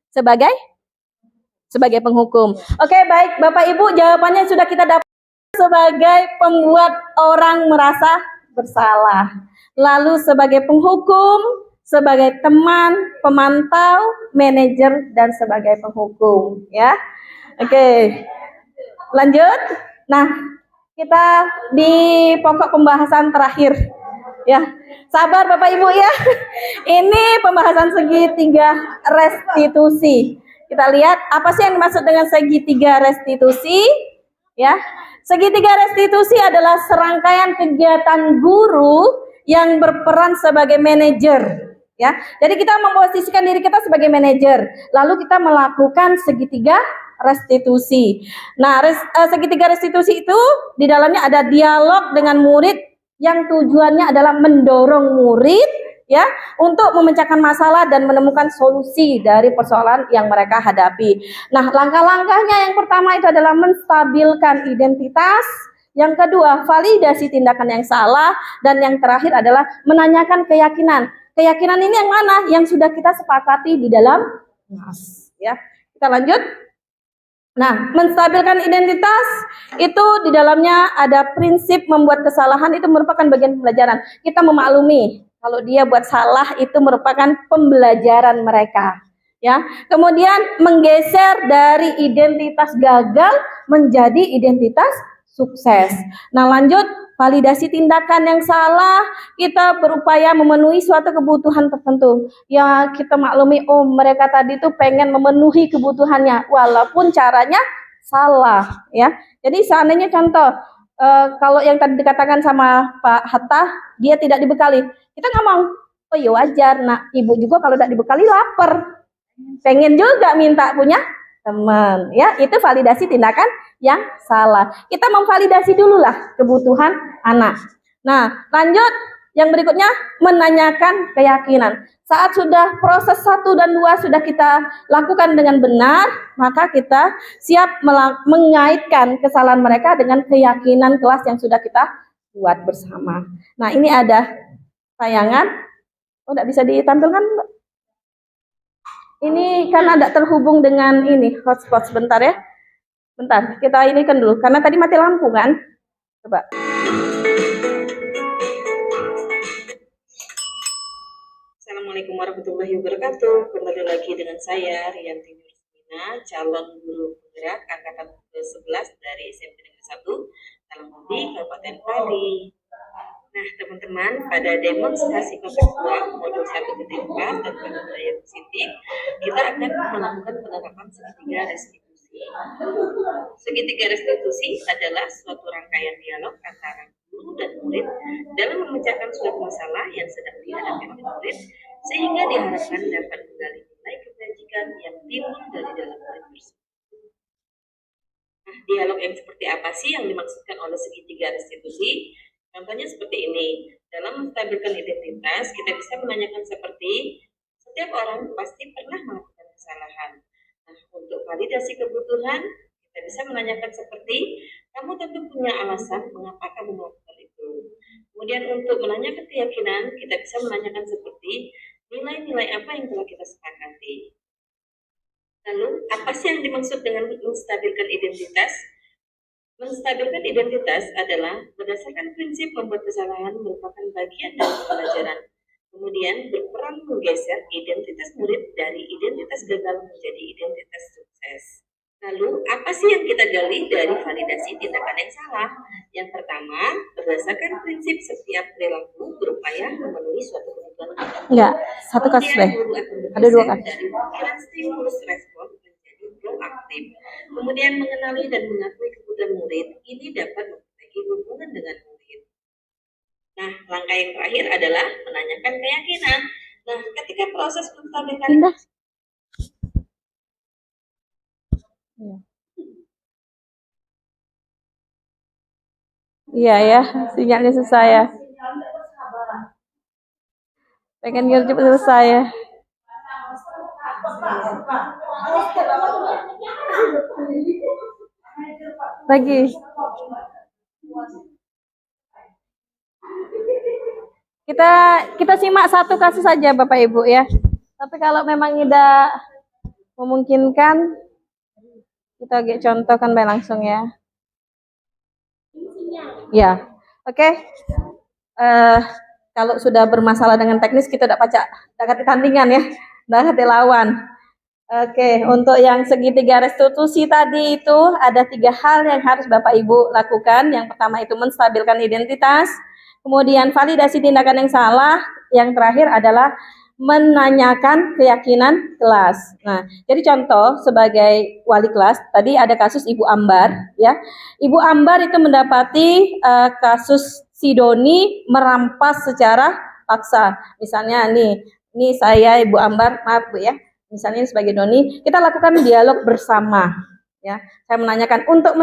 Sebagai penghukum. Oke, baik Bapak Ibu, jawabannya sudah kita dapat. Sebagai pembuat orang merasa bersalah. Lalu sebagai penghukum, sebagai teman, pemantau, manajer, dan sebagai penghukum. Ya, oke. Lanjut. Nah, kita di pokok pembahasan terakhir. Ya, sabar Bapak Ibu ya. Ini pembahasan segitiga restitusi. Kita lihat apa sih yang dimaksud dengan segitiga restitusi? Ya. Segitiga restitusi adalah serangkaian kegiatan guru yang berperan sebagai manajer, ya. Jadi kita memposisikan diri kita sebagai manajer, lalu kita melakukan segitiga restitusi. Nah, segitiga restitusi itu di dalamnya ada dialog dengan murid yang tujuannya adalah mendorong murid ya untuk memecahkan masalah dan menemukan solusi dari persoalan yang mereka hadapi. Nah, langkah-langkahnya yang pertama itu adalah menstabilkan identitas, yang kedua validasi tindakan yang salah, dan yang terakhir adalah menanyakan keyakinan. keyakinan ini yang mana? Yang sudah kita sepakati di dalam kelas, ya. Kita lanjut. Nah, menstabilkan identitas itu di dalamnya ada prinsip membuat kesalahan itu merupakan bagian pembelajaran. Kita memaklumi kalau dia buat salah itu merupakan pembelajaran mereka. Ya, kemudian menggeser dari identitas gagal menjadi identitas sukses. Nah, lanjut validasi tindakan yang salah, kita berupaya memenuhi suatu kebutuhan tertentu. Ya, kita maklumi, oh mereka tadi tuh pengen memenuhi kebutuhannya, walaupun caranya salah, ya. Jadi seandainya contoh, kalau yang tadi dikatakan sama Pak Hatta, dia tidak dibekali, kita ngomong, oh iya wajar, nah ibu juga kalau tidak dibekali lapar, pengen juga minta punya teman, ya. Itu validasi tindakan yang salah. Kita memvalidasi dulu lah kebutuhan anak. Nah, lanjut yang berikutnya menanyakan keyakinan. Saat sudah proses 1 dan 2 sudah kita lakukan dengan benar, maka kita siap mengaitkan kesalahan mereka dengan keyakinan kelas yang sudah kita buat bersama. Nah, ini ada tayangan. Oh, tidak bisa ditampilkan, Mbak? Ini kan ada terhubung dengan ini hotspot, sebentar ya. Bentar, kita ini kan dulu karena tadi mati lampu kan. Coba. Assalamualaikum warahmatullahi wabarakatuh. Kembali lagi dengan saya Rianti Nurusmina, calon guru penggerak angkatan ke-11 dari SMP Negeri 1 Talangbudi, Kabupaten Pati. Nah, teman-teman, pada demonstrasi kontekstual modul 1.4 tentang budaya positif, kita akan melakukan penerapan segitiga restitusi. Segitiga restitusi adalah suatu rangkaian dialog antara guru dan murid dalam memecahkan suatu masalah yang sedang dihadapi oleh murid, sehingga diharapkan dapat menggali nilai kebajikan yang timbul dari dalam murid tersebut. Nah, dialog yang seperti apa sih yang dimaksudkan oleh segitiga restitusi? Contohnya seperti ini. Dalam menstabilkan identitas, kita bisa menanyakan seperti, setiap orang pasti pernah melakukan kesalahan. Nah, untuk validasi kebutuhan, kita bisa menanyakan seperti, kamu tentu punya alasan mengapa kamu melakukan itu. Kemudian untuk menanyakan keyakinan, kita bisa menanyakan seperti, nilai-nilai apa yang telah kita sepakati. Lalu, apa sih yang dimaksud dengan menstabilkan identitas? Menstabilkan identitas adalah berdasarkan prinsip membuat kesalahan merupakan bagian dari pembelajaran. Kemudian berperan menggeser identitas murid dari identitas gagal menjadi identitas sukses. Lalu, apa sih yang kita gali dari validasi tindakan yang salah? Yang pertama, berdasarkan prinsip setiap perilaku berupaya memenuhi suatu kebutuhan. Enggak, satu kasus deh. Ada 2 kasus. Dari pikiran stimulus respon menjadi proaktif. Kemudian mengenali dan mengakui kebutuhan murid, ini dapat memperbaiki hubungan dengan murid. Nah, langkah yang terakhir adalah menanyakan keyakinan. Nah, ketika proses menstabilkan Iya ya, sinyalnya susah ya. Pengen cepet selesai ya. Lagi. Kita simak satu kasus saja Bapak Ibu ya. Tapi kalau memang tidak memungkinkan, kita contohkan baik langsung ya. Ya, oke. Kalau sudah bermasalah dengan teknis, kita tidak kata tandingan ya, tidak kata lawan. Oke, untuk yang segitiga restitusi tadi itu ada 3 hal yang harus Bapak Ibu lakukan. Yang pertama itu menstabilkan identitas, kemudian validasi tindakan yang salah, yang terakhir adalah menanyakan keyakinan kelas. Nah, jadi contoh sebagai wali kelas, tadi ada kasus Ibu Ambar, ya. Ibu Ambar itu mendapati kasus si Doni merampas secara paksa. Misalnya nih saya Ibu Ambar, maaf Bu ya. Misalnya sebagai Doni, kita lakukan dialog bersama, ya. Saya menanyakan untuk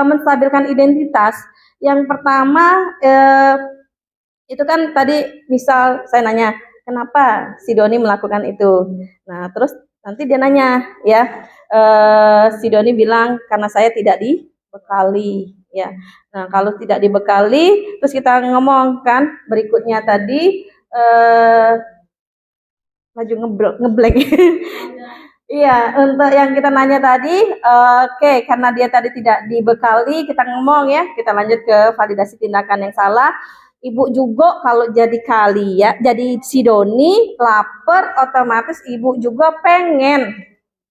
menstabilkan identitas. Yang pertama itu kan tadi misal saya nanya, kenapa si Doni melakukan itu? Nah, terus nanti dia nanya, ya, si Doni bilang karena saya tidak dibekali, ya. Nah, kalau tidak dibekali, terus kita ngomong kan berikutnya tadi, laju ngeblank. Iya, untuk yang kita nanya tadi, oke, karena dia tadi tidak dibekali, kita ngomong ya, kita lanjut ke validasi tindakan yang salah. Ibu juga kalau jadi kali ya, jadi si Doni lapar, otomatis ibu juga pengen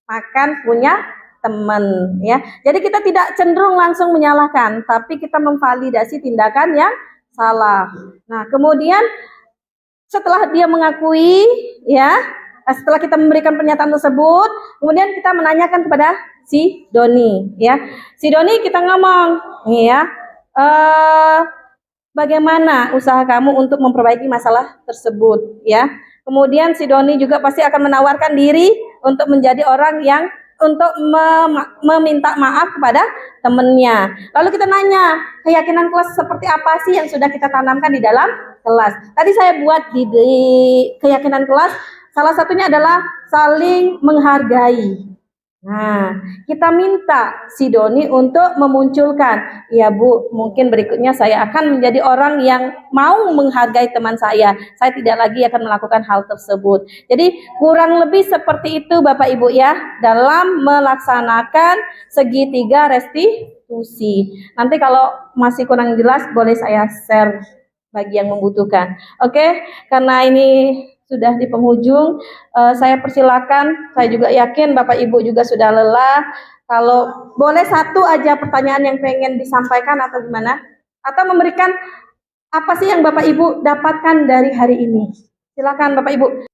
makan punya teman ya. Jadi kita tidak cenderung langsung menyalahkan, tapi kita memvalidasi tindakan yang salah. Nah, kemudian setelah dia mengakui ya, setelah kita memberikan pernyataan tersebut, kemudian kita menanyakan kepada si Doni ya. Si Doni kita ngomong nih ya, bagaimana usaha kamu untuk memperbaiki masalah tersebut ya. Kemudian si Doni juga pasti akan menawarkan diri untuk menjadi orang yang untuk meminta maaf kepada temannya. Lalu kita nanya, keyakinan kelas seperti apa sih yang sudah kita tanamkan di dalam kelas? Tadi saya buat di keyakinan kelas, salah satunya adalah saling menghargai. Nah, kita minta si Doni untuk memunculkan, ya Bu, mungkin berikutnya saya akan menjadi orang yang mau menghargai teman saya. Saya tidak lagi akan melakukan hal tersebut. Jadi kurang lebih seperti itu Bapak Ibu ya, dalam melaksanakan segitiga restitusi. Nanti kalau masih kurang jelas, boleh saya share bagi yang membutuhkan. Oke, karena ini sudah di penghujung, saya persilakan. Saya juga yakin Bapak Ibu juga sudah lelah. Kalau boleh satu aja pertanyaan yang pengen disampaikan atau gimana? Atau memberikan apa sih yang Bapak Ibu dapatkan dari hari ini? Silakan Bapak Ibu.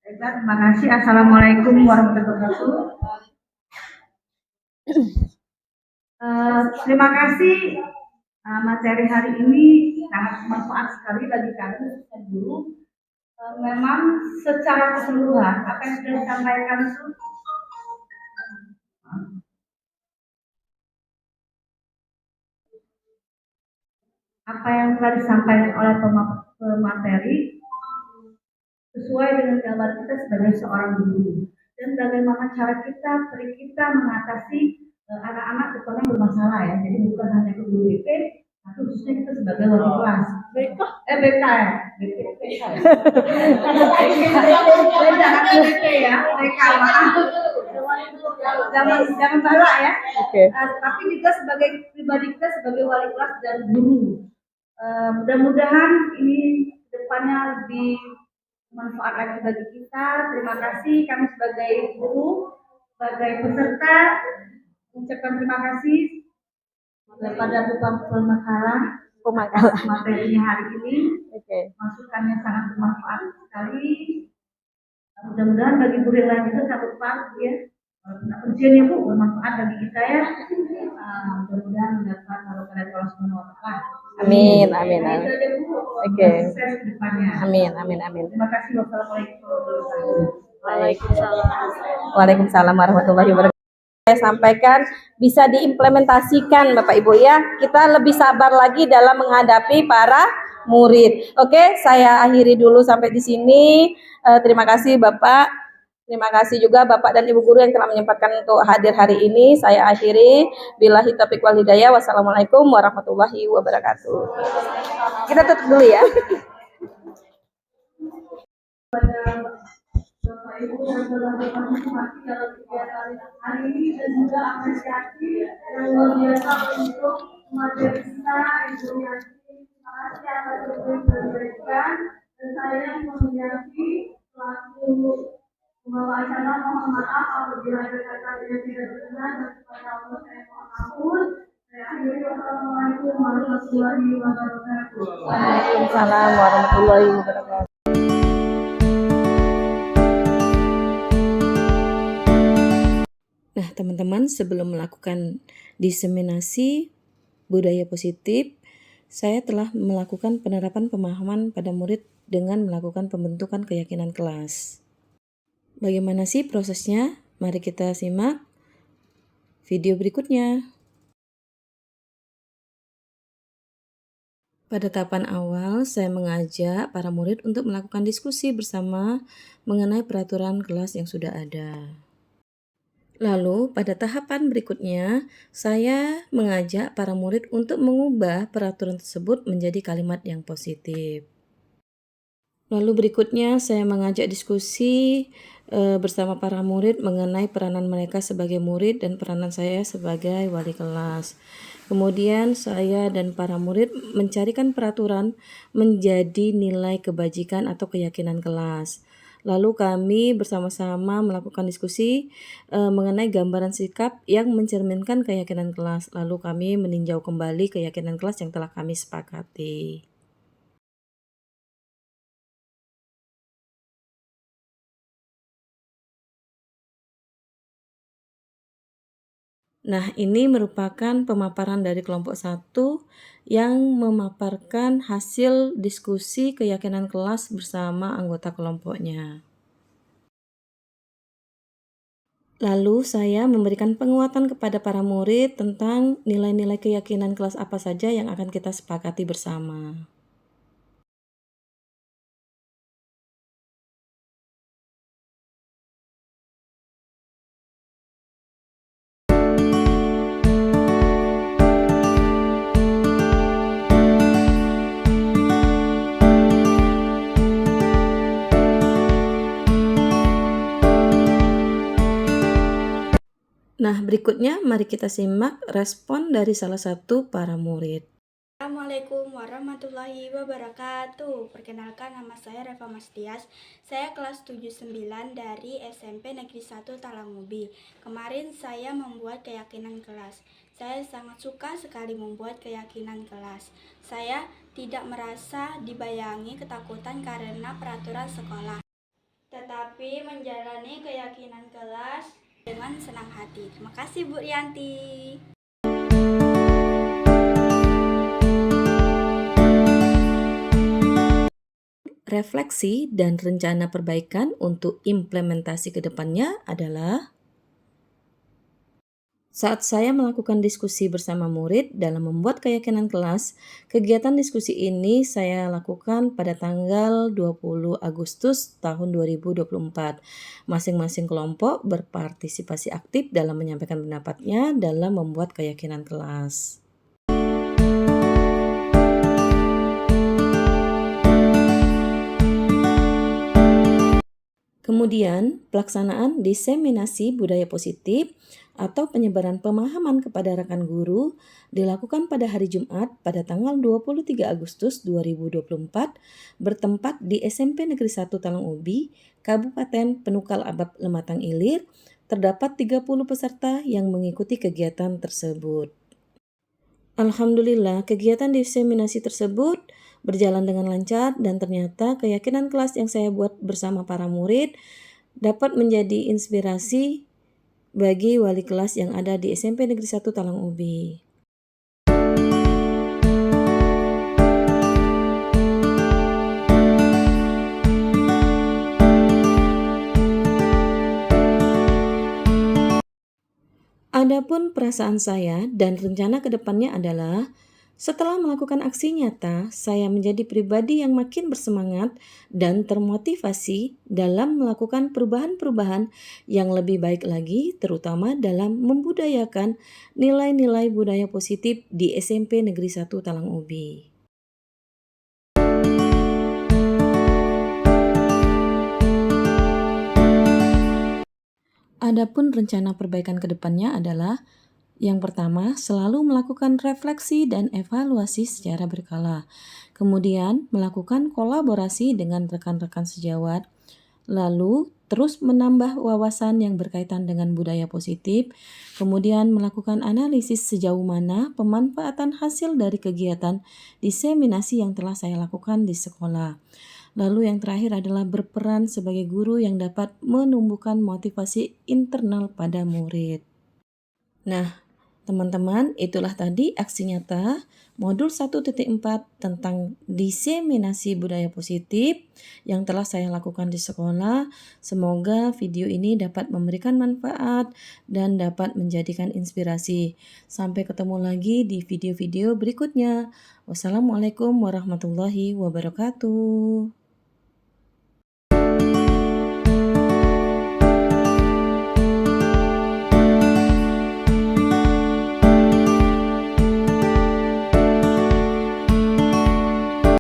Terima kasih. Assalamualaikum warahmatullahi wabarakatuh. Terima kasih. Materi hari ini sangat bermanfaat sekali bagi kami dan guru. Memang secara keseluruhan apa yang sudah disampaikan itu oleh pemateri sesuai dengan gambar kita sebagai seorang guru dan bagaimana cara kita mengatasi anak-anak terutama bermasalah ya. Jadi bukan hanya ke guru BP, tapi khususnya kita sebagai wali kelas. BK ya. BK ya. BK jangan salah ya. Tapi juga sebagai pribadi kita sebagai wali kelas dan guru. Mudah-mudahan ini depannya lebih bermanfaat lagi bagi kita. Terima kasih kami sebagai guru, sebagai peserta mengucapkan terima kasih pada tukang pemakaran materinya hari ini. Masukannya sangat bermanfaat sekali. Mudah-mudahan bagi guru yang lain juga satu part ya. Ujiannya Bu bermanfaat bagi kita ya. Mudah-mudahan mendapat barokah dari Allah Subhanahu wa taala. Amin. Oke. Sukses ke depannya. Amin. Terima kasih. Wassalamualaikum warahmatullahi wabarakatuh. Waalaikumsalam warahmatullahi wabarakatuh. Saya sampaikan bisa diimplementasikan Bapak Ibu ya. Kita lebih sabar lagi dalam menghadapi para murid. Oke, saya akhiri dulu sampai di sini. Terima kasih Bapak. Terima kasih juga Bapak dan Ibu guru yang telah menyempatkan untuk hadir hari ini. Saya akhiri. Billahi taufiq wal hidayah. Wassalamualaikum warahmatullahi wabarakatuh. Kita tutup dulu ya. Bapak Ibu yang telah berpartisipasi dalam kegiatan hari ini dan juga apresiasi yang luar biasa untuk materi kita Ibu Yanti. Terima kasih atas ilmu yang diberikan dan saya mengiyakan selaku pembawa acara mohon maaf apabila ada kata yang tidak berkenan dan kepada Allah saya mohon ampun. Saya akhiri wassalamualaikum warahmatullahi wabarakatuh. Waalaikumsalam warahmatullahi wabarakatuh. Nah, teman-teman, sebelum melakukan diseminasi budaya positif, saya telah melakukan penerapan pemahaman pada murid dengan melakukan pembentukan keyakinan kelas. Bagaimana sih prosesnya? Mari kita simak video berikutnya. Pada tahapan awal, saya mengajak para murid untuk melakukan diskusi bersama mengenai peraturan kelas yang sudah ada. Lalu, pada tahapan berikutnya, saya mengajak para murid untuk mengubah peraturan tersebut menjadi kalimat yang positif. Lalu berikutnya saya mengajak diskusi bersama para murid mengenai peranan mereka sebagai murid dan peranan saya sebagai wali kelas. Kemudian saya dan para murid mencarikan peraturan menjadi nilai kebajikan atau keyakinan kelas. Lalu kami bersama-sama melakukan diskusi mengenai gambaran sikap yang mencerminkan keyakinan kelas. Lalu kami meninjau kembali keyakinan kelas yang telah kami sepakati. Nah, ini merupakan pemaparan dari kelompok 1 yang memaparkan hasil diskusi keyakinan kelas bersama anggota kelompoknya. Lalu saya memberikan penguatan kepada para murid tentang nilai-nilai keyakinan kelas apa saja yang akan kita sepakati bersama. Nah, berikutnya mari kita simak respon dari salah satu para murid. Assalamualaikum warahmatullahi wabarakatuh. Perkenalkan, nama saya Reva Mastias. Saya kelas 79 dari SMP Negeri 1 Talangubi. Kemarin saya membuat keyakinan kelas. Saya sangat suka sekali membuat keyakinan kelas. Saya tidak merasa dibayangi ketakutan karena peraturan sekolah, tetapi menjalani keyakinan kelas dengan senang hati. Terima kasih Bu Rianti. Refleksi dan rencana perbaikan untuk implementasi ke depannya adalah saat saya melakukan diskusi bersama murid dalam membuat keyakinan kelas, kegiatan diskusi ini saya lakukan pada tanggal 20 Agustus tahun 2024. Masing-masing kelompok berpartisipasi aktif dalam menyampaikan pendapatnya dalam membuat keyakinan kelas. Kemudian, pelaksanaan diseminasi budaya positif atau penyebaran pemahaman kepada rekan guru dilakukan pada hari Jumat pada tanggal 23 Agustus 2024 bertempat di SMP Negeri 1 Talangubi, Kabupaten Penukal Abab Lematang Ilir. Terdapat 30 peserta yang mengikuti kegiatan tersebut. Alhamdulillah, kegiatan diseminasi tersebut berjalan dengan lancar dan ternyata keyakinan kelas yang saya buat bersama para murid dapat menjadi inspirasi bagi wali kelas yang ada di SMP Negeri 1 Talangubi. Adapun perasaan saya dan rencana ke depannya adalah setelah melakukan aksi nyata, saya menjadi pribadi yang makin bersemangat dan termotivasi dalam melakukan perubahan-perubahan yang lebih baik lagi, terutama dalam membudayakan nilai-nilai budaya positif di SMP Negeri 1 Talangubi. Adapun rencana perbaikan ke depannya adalah yang pertama, selalu melakukan refleksi dan evaluasi secara berkala. Kemudian, melakukan kolaborasi dengan rekan-rekan sejawat. Lalu, terus menambah wawasan yang berkaitan dengan budaya positif. Kemudian, melakukan analisis sejauh mana pemanfaatan hasil dari kegiatan diseminasi yang telah saya lakukan di sekolah. Lalu yang terakhir adalah berperan sebagai guru yang dapat menumbuhkan motivasi internal pada murid. Nah, teman-teman, itulah tadi aksi nyata modul 1.4 tentang diseminasi budaya positif yang telah saya lakukan di sekolah. Semoga video ini dapat memberikan manfaat dan dapat menjadikan inspirasi. Sampai ketemu lagi di video-video berikutnya. Wassalamualaikum warahmatullahi wabarakatuh.